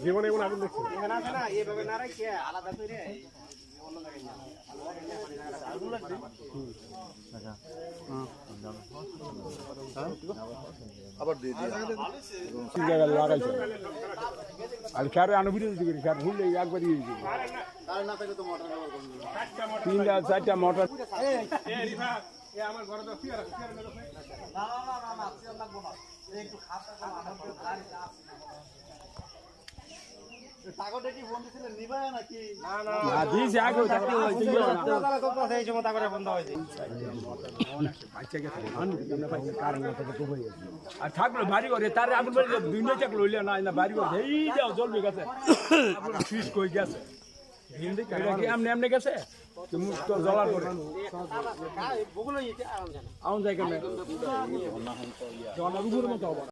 জীবনে এমন আগুন দেখছি আবার দিয়ে লাগাইছে আর স্যার আনুবিধি করি স্যার ভুললে একবার দিয়ে দিয়েছি তিনটা চারটা মোটর আর থাকলো বাড়ি করে তার আগুন বেড়ে দুই চাক লইলে না বাড়ি করে এই যাও জ্বলবে গেছে ফিস কই গেছে এমনি এমনি গেছে জ্বলার করে আউন যায় কেন